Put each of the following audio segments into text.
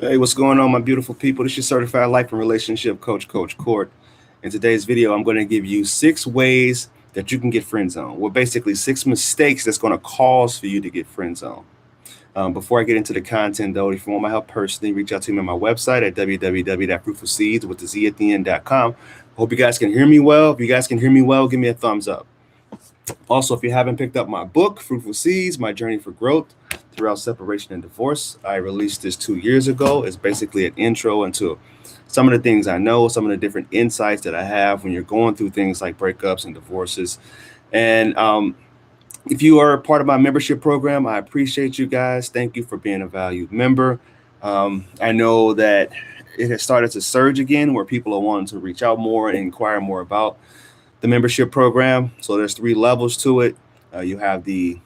Hey, what's going on, my beautiful people? This is your certified life and relationship coach, Coach Court. In today's video, I'm going to give you 6 ways that you can get friend zone. Well, basically 6 mistakes that's going to cause for you to get friend zone. Before I get into the content, though, if you want my help personally, reach out to me on my website at www.fruitfulseeds with the Z at the end.com. Hope you guys can hear me well. If you guys can hear me well, give me a thumbs up. Also, if you haven't picked up my book, Fruitful Seeds, My Journey for Growth Throughout Separation and Divorce, I released this 2 years ago. It's basically an intro into some of the things I know, some of the different insights that I have when you're going through things like breakups and divorces. And if you are a part of my membership program, I appreciate you guys. Thank you for being a valued member. I know that it has started to surge again where people are wanting to reach out more and inquire more about the membership program. So there's 3 levels to it. You have the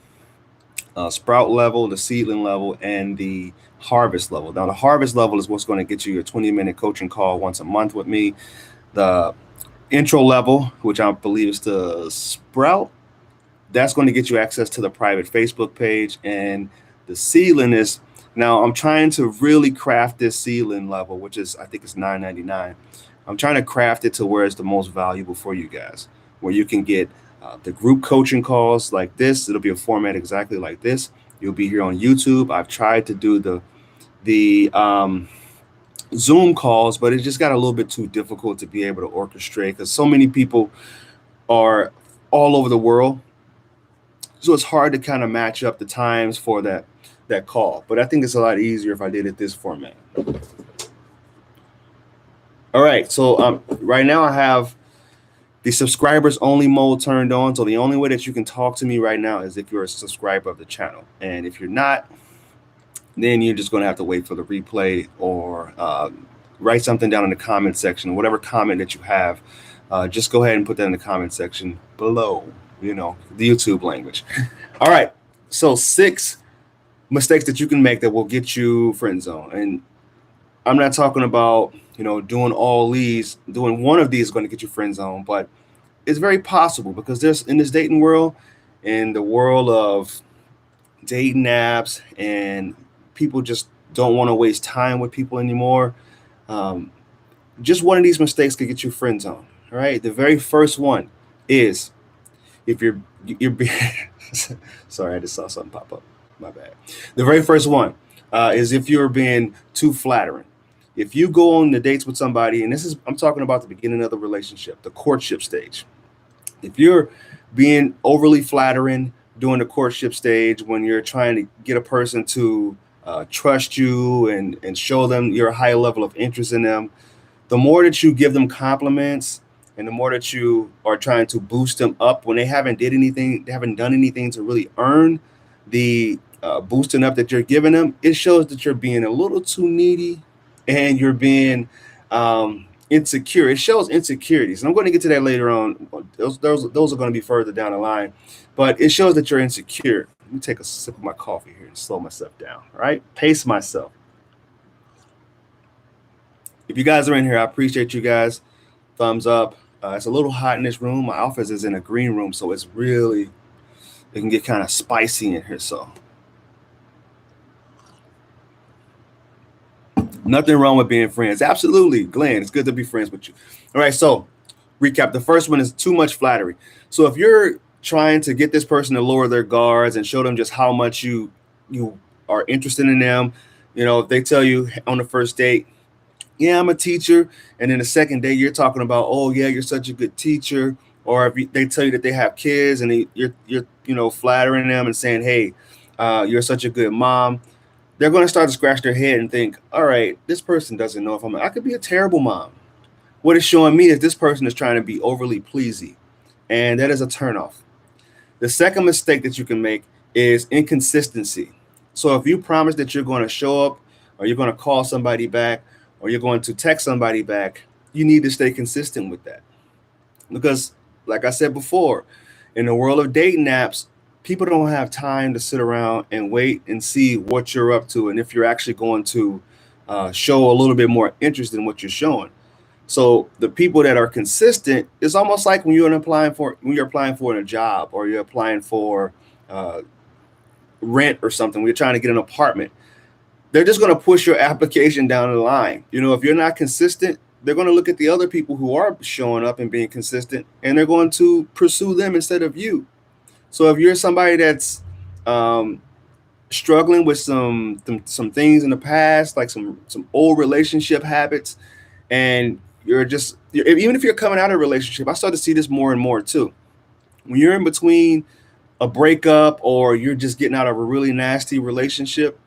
sprout level, the seedling level, and the harvest level. Now, the harvest level is what's going to get you your 20-minute coaching call once a month with me. The intro level, which I believe is the sprout, that's going to get you access to the private Facebook page. And the seedling is, now I'm trying to really craft this seedling level, which is, I think it's $9.99. I'm trying to craft it to where it's the most valuable for you guys, where you can get the group coaching calls like this. It'll be a format exactly like this. You'll be here on YouTube. I've tried to do the Zoom calls, but it just got a little bit too difficult to be able to orchestrate because so many people are all over the world. So it's hard to kind of match up the times for that call. But I think it's a lot easier if I did it this format. All right, so right now I have the subscribers only mode turned on. So the only way that you can talk to me right now is if you're a subscriber of the channel. And if you're not, then you're just going to have to wait for the replay or write something down in the comment section. Whatever comment that you have, just go ahead and put that in the comment section below, the YouTube language. All right, so 6 mistakes that you can make that will get you friend zone. And I'm not talking about doing all these, doing one of these is going to get you friend zone, but it's very possible because there's in this dating world, in the world of dating apps, and people just don't want to waste time with people anymore. Just one of these mistakes could get you friend zone. All right. The very first one is if you're sorry, I just saw something pop up. My bad. The very first one is if you're being too flattering. If you go on the dates with somebody, and I'm talking about the beginning of the relationship, the courtship stage. If you're being overly flattering during the courtship stage, when you're trying to get a person to trust you and show them your high level of interest in them, the more that you give them compliments and the more that you are trying to boost them up when they haven't done anything to really earn the boosting up that you're giving them, it shows that you're being a little too needy and you're being insecure. It shows insecurities. And I'm going to get to that later on. Those are going to be further down the line. But it shows that you're insecure. Let me take a sip of my coffee here and slow myself down. All right? Pace myself. If you guys are in here, I appreciate you guys. Thumbs up. It's a little hot in this room. My office is in a green room, so it can get kind of spicy in here. So nothing wrong with being friends. Absolutely, Glenn. It's good to be friends with you. All right, so recap. The first one is too much flattery. So if you're trying to get this person to lower their guards and show them just how much you are interested in them, if they tell you on the first date, yeah, I'm a teacher, and then the second day you're talking about, oh yeah, you're such a good teacher, or if they tell you that they have kids and you're flattering them and saying, hey, you're such a good mom, they're going to start to scratch their head and think, all right, this person doesn't know if I could be a terrible mom. What it's showing me is this person is trying to be overly pleasing, and that is a turnoff. The second mistake that you can make is inconsistency. So if you promise that you're going to show up, or you're going to call somebody back, or you're going to text somebody back, you need to stay consistent with that. Because like I said before, in the world of dating apps, people don't have time to sit around and wait and see what you're up to and if you're actually going to show a little bit more interest in what you're showing. So the people that are consistent, it's almost like when you're applying for a job, or you're applying for rent or something, when you're trying to get an apartment. they're just going to push your application down the line. If you're not consistent, they're going to look at the other people who are showing up and being consistent, and they're going to pursue them instead of you. So if you're somebody that's um, struggling with some things in the past, like some old relationship habits, and even if you're coming out of a relationship, I start to see this more and more too. When you're in between a breakup or you're just getting out of a really nasty relationship,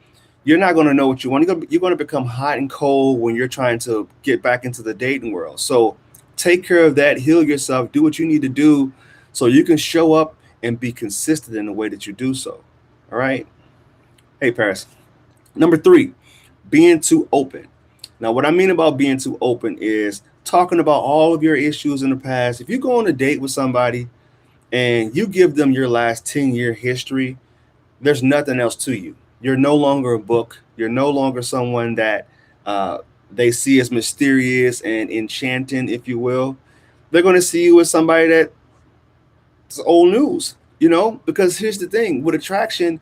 you're not going to know what you want. You're going to become hot and cold when you're trying to get back into the dating world. So take care of that, heal yourself, do what you need to do so you can show up and be consistent in the way that you do so. All right. Hey, Paris. Number 3, being too open. Now, what I mean about being too open is talking about all of your issues in the past. If you go on a date with somebody and you give them your last 10-year history, there's nothing else to you. You're no longer a book. You're no longer someone that they see as mysterious and enchanting, if you will. They're going to see you as somebody that's old news, because here's the thing with attraction,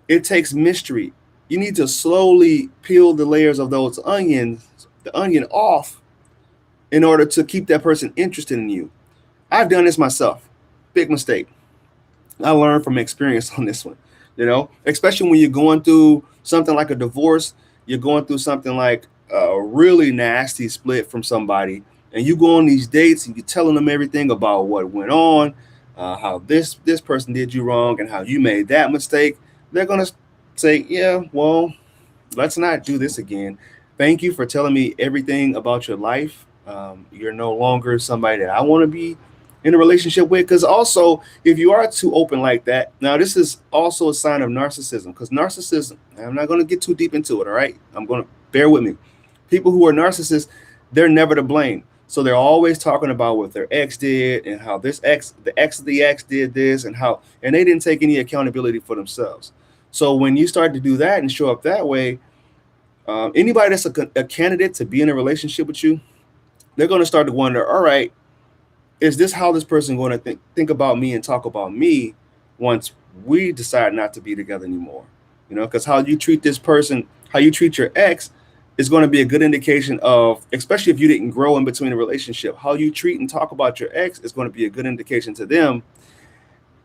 it takes mystery. You need to slowly peel the layers of the onion off in order to keep that person interested in you. I've done this myself. Big mistake. I learned from experience on this one, especially when you're going through something like a divorce, you're going through something like a really nasty split from somebody, and you go on these dates and you're telling them everything about what went on, how this person did you wrong and how you made that mistake. They're going to say, yeah, well, let's not do this again. Thank you for telling me everything about your life. You're no longer somebody that I want to be in a relationship with. Because also, if you are too open like that, now this is also a sign of narcissism. Because narcissism, I'm not going to get too deep into it. All right, I'm going to bear with me. People who are narcissists, they're never to blame. So they're always talking about what their ex did and how the ex of the ex did this and they didn't take any accountability for themselves. So when you start to do that and show up that way, anybody that's a candidate to be in a relationship with you, they're going to start to wonder, all right, is this how this person going to think about me and talk about me once we decide not to be together anymore? Because how you treat this person, how you treat your ex is going to be a good indication of, especially if you didn't grow in between a relationship, how you treat and talk about your ex is going to be a good indication to them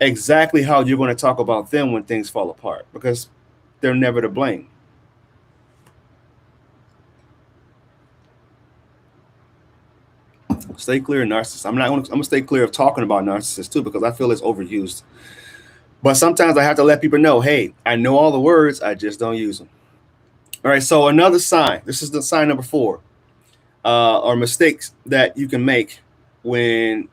exactly how you're going to talk about them when things fall apart, because they're never to blame. Stay clear of narcissists. I'm going to stay clear of talking about narcissists too, because I feel it's overused. But sometimes I have to let people know, hey, I know all the words, I just don't use them. All right, so another sign, this is the sign number 4, are mistakes that you can make when,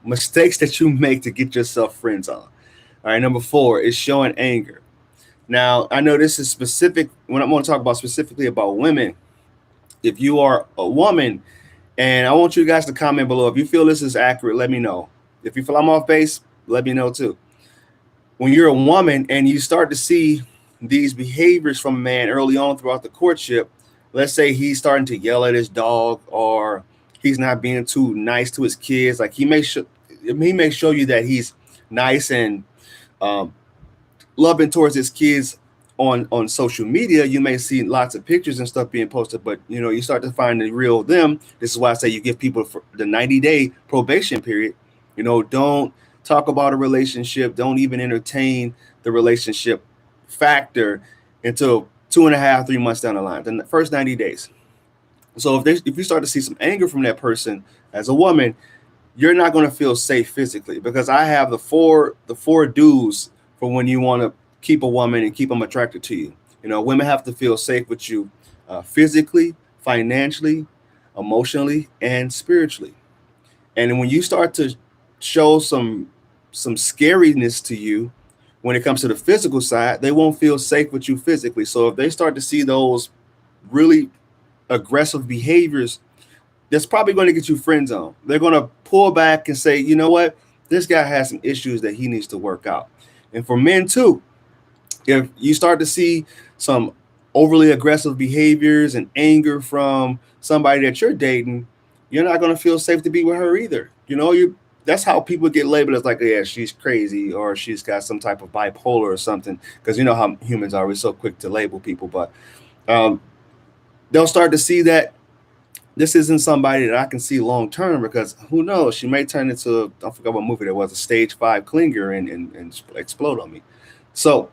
mistakes that you make to get yourself friends on. All right, number 4 is showing anger. Now, I know this is specific when I'm going to talk about specifically about women. If you are a woman, and I want you guys to comment below. If you feel this is accurate, let me know. If you feel I'm off base, let me know too. When you're a woman and you start to see these behaviors from a man early on throughout the courtship, let's say he's starting to yell at his dog, or he's not being too nice to his kids. Like he may show you that he's nice and loving towards his kids on social media. You may see lots of pictures and stuff being posted, but you start to find the real them. This is why I say you give people for the 90-day probation period. Don't talk about a relationship. Don't even entertain the relationship factor until 2.5, 3 months down the line, the first 90 days. So if you start to see some anger from that person as a woman, you're not going to feel safe physically, because I have the four do's for when you want to keep a woman and keep them attracted to you. Women have to feel safe with you physically, financially, emotionally, and spiritually. And when you start to show some scariness to you when it comes to the physical side, they won't feel safe with you physically. So if they start to see those really aggressive behaviors, that's probably going to get you friend zone. They're going to pull back and say, you know what, this guy has some issues that he needs to work out. And for men too, if you start to see some overly aggressive behaviors and anger from somebody that you're dating, you're not going to feel safe to be with her either. that's how people get labeled as like, yeah, she's crazy or she's got some type of bipolar or something. Because you know how humans are, we're so quick to label people. But um, they'll start to see that this isn't somebody that I can see long term, because who knows, she may turn into, I forgot what movie there was, a stage 5 clinger and explode on me. So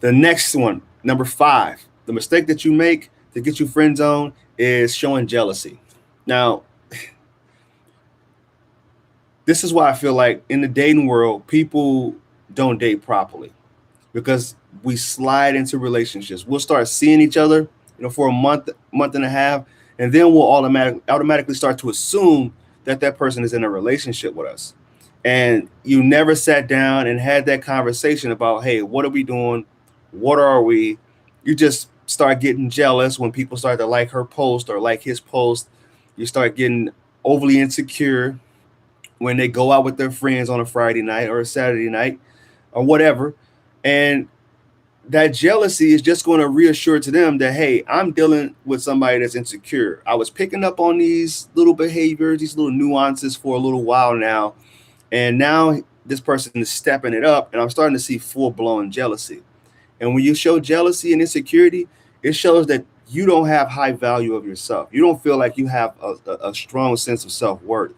the next one, number 5, the mistake that you make to get you friend zone is showing jealousy. Now, this is why I feel like in the dating world, people don't date properly, because we slide into relationships. We'll start seeing each other, for a month and a half, and then we'll automatically start to assume that that person is in a relationship with us. And you never sat down and had that conversation about, hey, what are we doing? What are we? You just start getting jealous when people start to like her post or like his post. You start getting overly insecure when they go out with their friends on a Friday night or a Saturday night or whatever. And that jealousy is just going to reassure to them that, hey, I'm dealing with somebody that's insecure. I was picking up on these little behaviors, these little nuances for a little while now. And now this person is stepping it up, and I'm starting to see full-blown jealousy. And when you show jealousy and insecurity, it shows that you don't have high value of yourself. You don't feel like you have a strong sense of self-worth.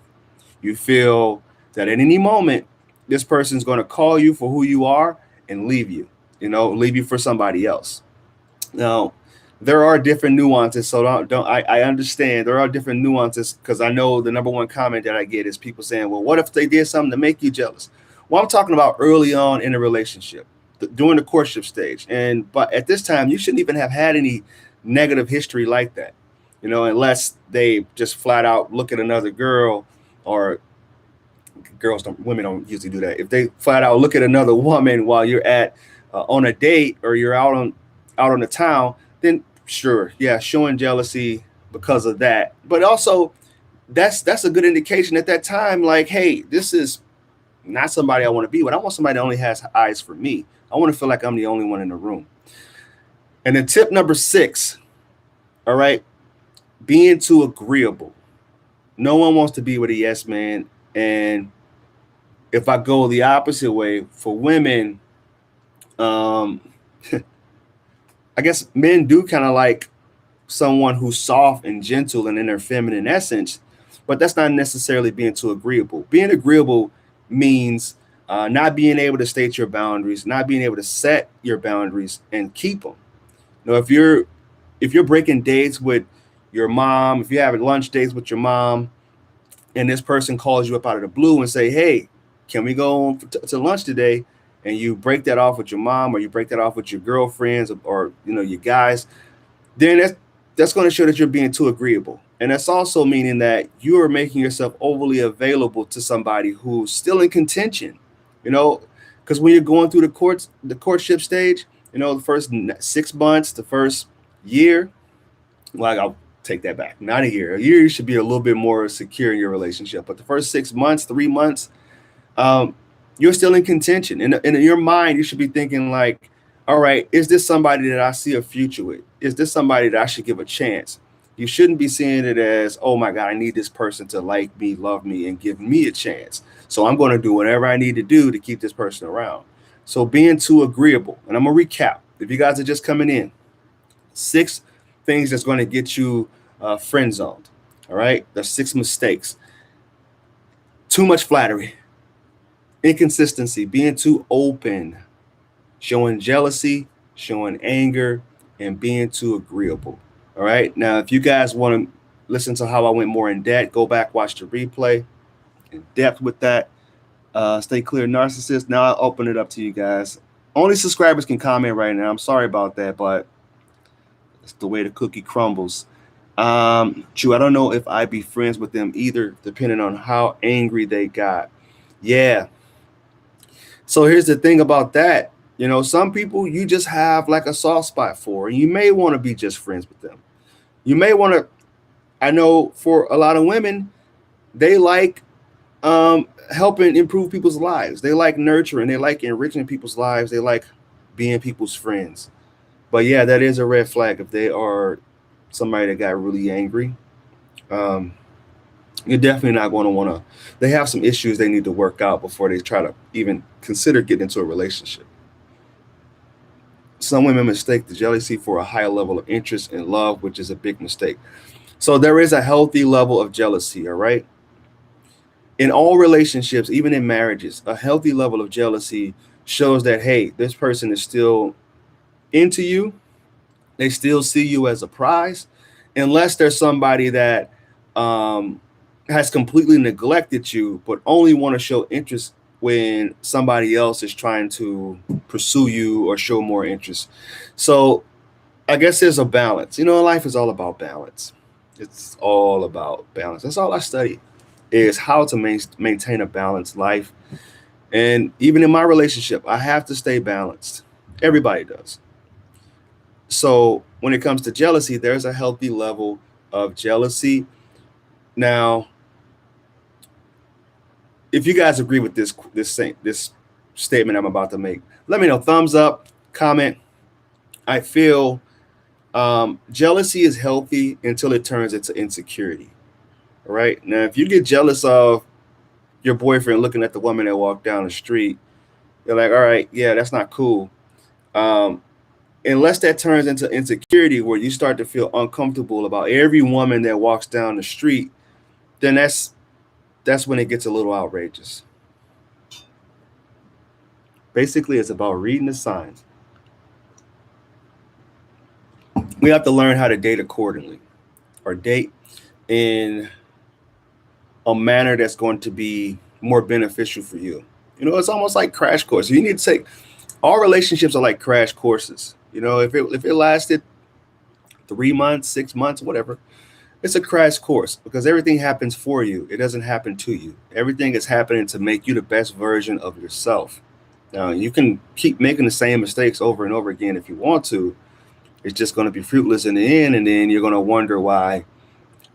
You feel that at any moment, this person's going to call you for who you are and leave you, leave you for somebody else. Now, there are different nuances. So I understand there are different nuances, because I know the number one comment that I get is people saying, well, what if they did something to make you jealous? Well, I'm talking about early on in a relationship, during the courtship stage. But at this time, you shouldn't even have had any negative history like that, unless they just flat out look at another girl, or women don't usually do that. If they flat out look at another woman while you're at on a date, or you're out on the town, then sure, yeah, showing jealousy because of that. But also, that's a good indication at that time, like, hey, this is not somebody I want to be with. I want somebody that only has eyes for me. I want to feel like I'm the only one in the room. And then tip number 6, all right, being too agreeable. No one wants to be with a yes man. And if I go the opposite way, for women, I guess men do kind of like someone who's soft and gentle and in their feminine essence, but that's not necessarily being too agreeable. Being agreeable means not being able to state your boundaries, not being able to set your boundaries and keep them. If you're breaking dates with your mom, if you're having lunch dates with your mom, and this person calls you up out of the blue and say, hey, can we go to lunch today? And you break that off with your mom, or you break that off with your girlfriends, or your guys, then that's going to show that you're being too agreeable. And that's also meaning that you are making yourself overly available to somebody who's still in contention, because when you're going through the courtship stage, the first 6 months, the first year, well, I'll take that back. Not a year. A year, you should be a little bit more secure in your relationship. But the first 6 months, 3 months, you're still in contention. And in your mind, you should be thinking like, all right, is this somebody that I see a future with? Is this somebody that I should give a chance? You shouldn't be seeing it as, oh my God, I need this person to like me, love me, and give me a chance. So I'm going to do whatever I need to do to keep this person around. So being too agreeable. And I'm going to recap. If you guys are just coming in, 6 things that's going to get you friend zoned. All right. There's 6 mistakes. Too much flattery. Inconsistency. Being too open. Showing jealousy, showing anger, and being too agreeable. All right. Now, if you guys want to listen to how I went more in depth, go back, watch the replay in depth with that. Stay clear, narcissist. Now I'll open it up to you guys. Only subscribers can comment right now. I'm sorry about that, but it's the way the cookie crumbles. True, I don't know if I'd be friends with them either, depending on how angry they got. Yeah. So here's the thing about that. Some people you just have like a soft spot for, and you may want to be just friends with them. You may want to, I know for a lot of women, they like helping improve people's lives. They like nurturing. They like enriching people's lives. They like being people's friends. But yeah, that is a red flag if they are somebody that got really angry. you're definitely not going to want to. They have some issues they need to work out before they try to even consider getting into a relationship. Some women mistake the jealousy for a higher level of interest in love, which is a big mistake. So there is a healthy level of jealousy, all right? In all relationships, even in marriages, a healthy level of jealousy shows that, hey, this person is still into you. They still see you as a prize, unless there's somebody that has completely neglected you, but only want to show interest when somebody else is trying to pursue you or show more interest. So I guess there's a balance. Life is all about balance. It's all about balance. That's all I study, is how to maintain a balanced life. And even in my relationship, I have to stay balanced. Everybody does. So when it comes to jealousy, there's a healthy level of jealousy. Now, if you guys agree with this statement I'm about to make, let me know. Thumbs up, comment. I feel jealousy is healthy until it turns into insecurity. All right. Now, if you get jealous of your boyfriend looking at the woman that walked down the street, you're like, all right, yeah, that's not cool. Unless that turns into insecurity where you start to feel uncomfortable about every woman that walks down the street, then that's when it gets a little outrageous. Basically, it's about reading the signs. We have to learn how to date accordingly, or date in a manner that's going to be more beneficial for you. It's almost like crash course. You need to take, all relationships are like crash courses. If it lasted 3 months, 6 months, whatever, it's a crash course, because everything happens for you. It doesn't happen to you. Everything is happening to make you the best version of yourself. Now, you can keep making the same mistakes over and over again if you want to. It's just going to be fruitless in the end, and then you're going to wonder why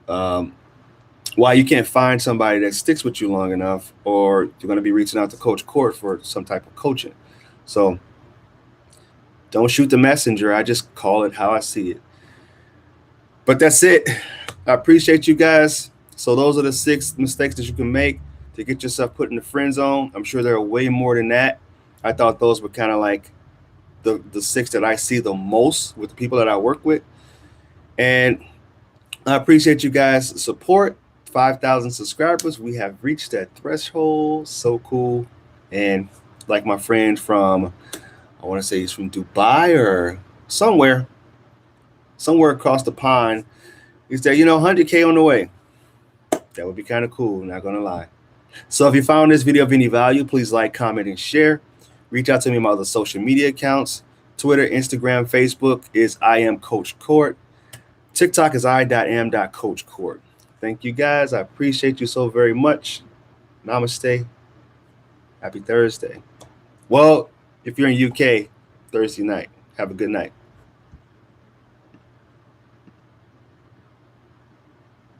you can't find somebody that sticks with you long enough, or you're going to be reaching out to Coach Court for some type of coaching. So don't shoot the messenger. I just call it how I see it. But that's it. I appreciate you guys. So those are the 6 mistakes that you can make to get yourself put in the friend zone. I'm sure there are way more than that. I thought those were kind of like the 6 that I see the most with the people that I work with. And I appreciate you guys' support. 5,000 subscribers. We have reached that threshold. So cool. And like my friend from, I want to say he's from Dubai or somewhere across the pond, he said, 100K on the way. That would be kind of cool, not going to lie. So if you found this video of any value, please like, comment, and share. Reach out to me on my other social media accounts. Twitter, Instagram, Facebook is I am Coach Court. TikTok is I.am.CoachCourt. Thank you guys. I appreciate you so very much. Namaste. Happy Thursday. Well, if you're in UK, Thursday night. Have a good night.